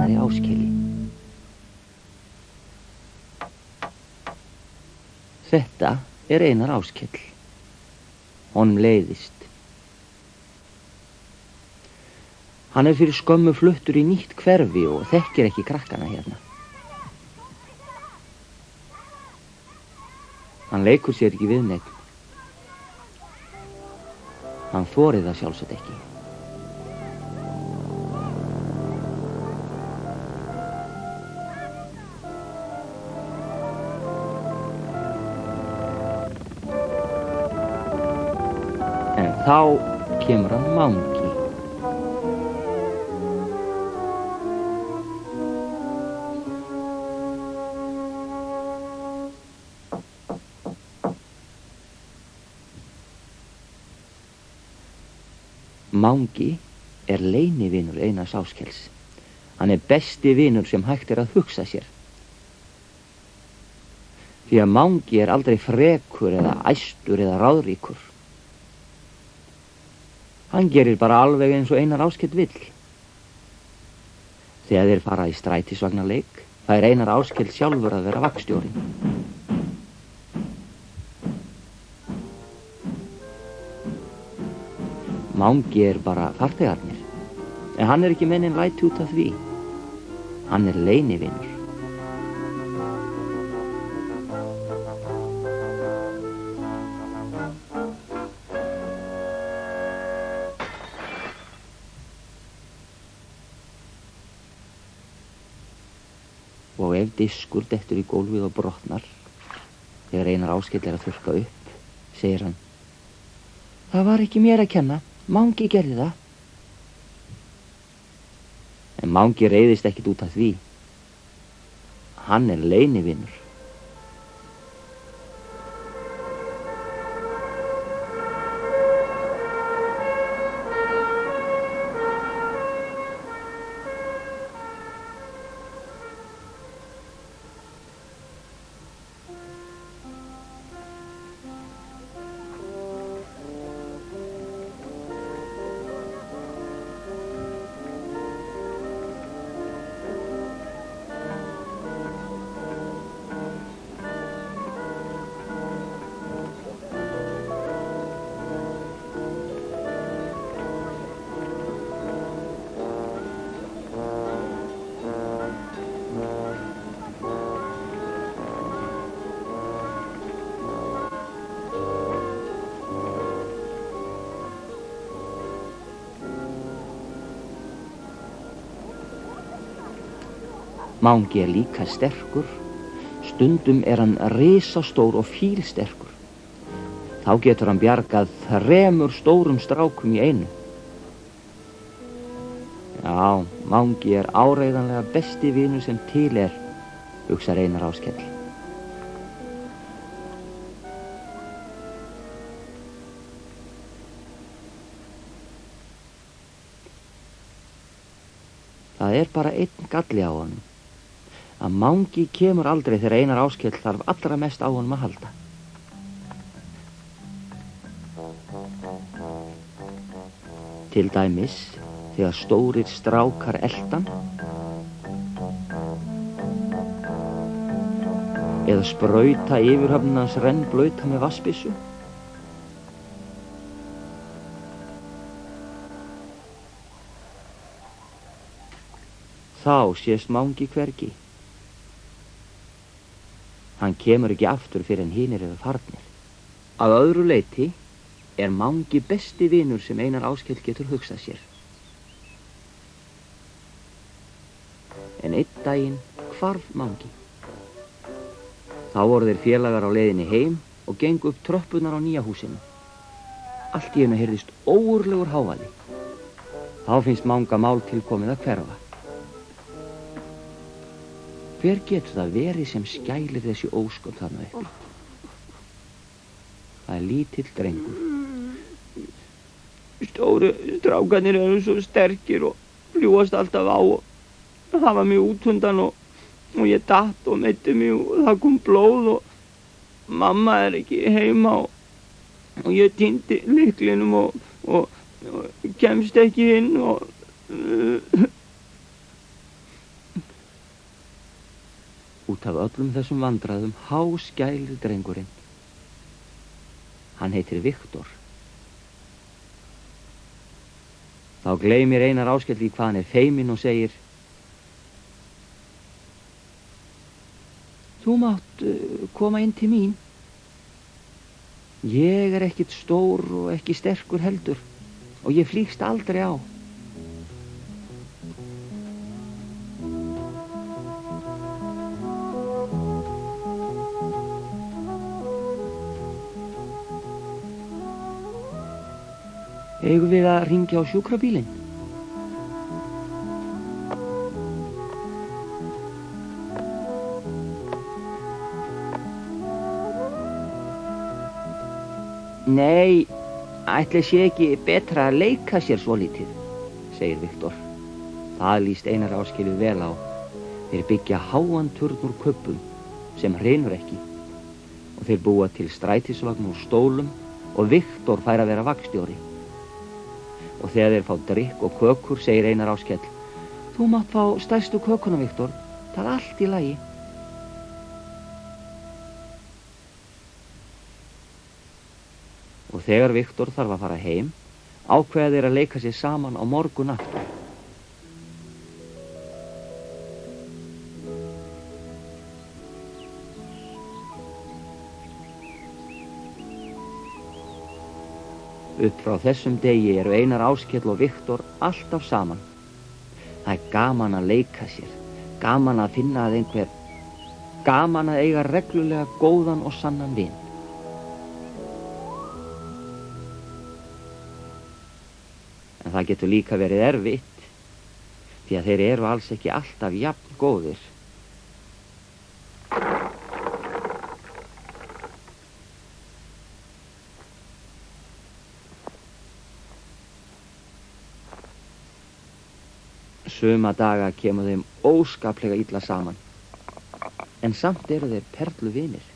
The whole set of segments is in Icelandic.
Einari Áskeli. Þetta Einar Áskell. Honum leiðist. Hann fyrir skömmu fluttur í nýtt hverfi og þekkir ekki krakkana hérna. Hann leikur sér ekki við neitt. Hann þorir það sjálfsagt ekki. En þá kemur hann Mangi. Mangi leynivinur Einars Áskells. Hann besti vinur sem hægt að hugsa sér. Því að Mangi aldrei frekur eða æstur eða ráðríkur. Hann gerir bara alveg eins og Einar Áskell vill. Þegar þeir fara í strætisvagnarleik, fær Einar Áskell sjálfur að vera vagnstjóri. Mangi bara farþegarnir, en hann ekki mennin læti út af því. Hann leynivinur. Og ef diskur dettur í gólfið og brotnar, þegar Einar Áskell að þurrka upp, segir hann: Það var ekki mér að kenna. Mangi gerði það. En Mangi reiðist ekkert út af því. Hann leynivinur. Mangi líka sterkur, stundum hann risastór og fílsterkur. Þá getur hann bjargað 3 stórum strákum í einu. Já, Mangi áreiðanlega besti vinur sem til hugsar Einar Áskell. Það bara einn galli á honum. Að Mangi kemur aldrei þegar Einar Áskell þarf allra mest á honum að halda. Til dæmis þegar stórir strákar eldan eða sprauta yfirhöfnin hans rennblauta með vatnsbyssu. Þá sést Mangi hvergi. Hann kemur ekki aftur fyrir en hinir eru farnir. Að öðru leyti Mangi besti vinur sem Einar Áskell getur hugsað sér. En einn daginn hvarf Mangi. Þá voru þeir félagar á leiðinni heim og gengu upp tröppurnar á nýja húsinu. Allt í einu heyrðist ógurlegur hávaði. Þá finnst Manga mál tilkomið að hverfa. Hver getur það verið sem skælir þessi ósköp þarna uppi? Það lítill drengur. Stóru strákarnir eru svo sterkir og fljúast alltaf á og hafa mig út undan og ég datt og meiddi mig og það kom blóð og mamma ekki heima og ég týndi lyklinum og kemst ekki inn og Út af öllum þessum vandræðum háskælir drengurinn. Hann heitir Viktor. Þá gleymir Einar Áskell í hvað hann er feiminn og segir: Þú mátt koma inn til mín. Ég er ekkit stór og ekki sterkur heldur og ég flýgst aldrei á. Eigum við að hringja á sjúkrabílinn? Nei, ætli sé ekki betra að leika sér svolítið, segir Viktor. Það líst Einar Áskelli vel á. Þeir byggja háan turn úr kubbum sem hrynur ekki og þeir búa til strætisvagn úr stólum og Viktor fær að vera vagnstjóri. Og þegar þeir fá drykk og kökur segir Einar Áskell: Þú mátt fá stærstu kökuna, Viktor. Það er allt í lagi. Og þegar Viktor þarf að fara heim, ákveða þeir að leika sér saman á morgun aftur. Upp frá þessum degi eru Einar Áskell og Viktor alltaf saman. Það er gaman að leika sér, gaman að finna að einhver, gaman að eiga reglulega góðan og sannan vin. En það getur líka verið erfitt, því að þeir eru alls ekki alltaf jafn góðir. Suma daga kemur þeim óskaplega illa saman, en samt eru þeir perluvinir.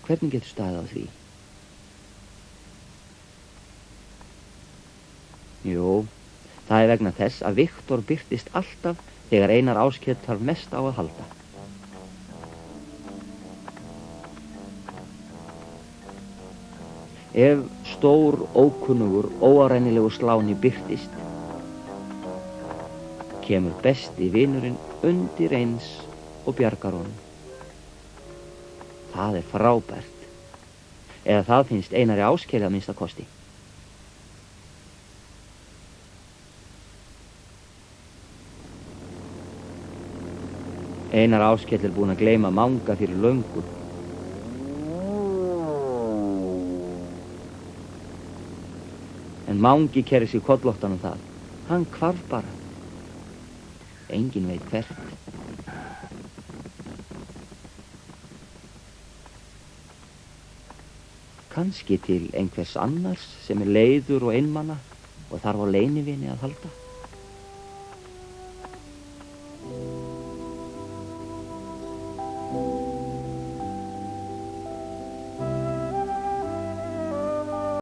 Hvernig getur staðið á því? Jú, það er vegna þess að Viktor birtist alltaf þegar Einar Áskell þarf mest á að halda. Ef stór, ókunnugur, óárennilegur sláni birtist, kemur besti vinurinn undir eins og bjargar honum. Það er frábært, eða það finnst Einari Áskelli að minnsta kosti. Einar Áskell er búinn að gleyma Manga fyrir löngu. En Mangi kerrir sig kollóttan það. Hann hvarf bara. Enginn veit hvert. Kannski til einhvers annars sem er leiður og einmana og þarf á leynivini að halda.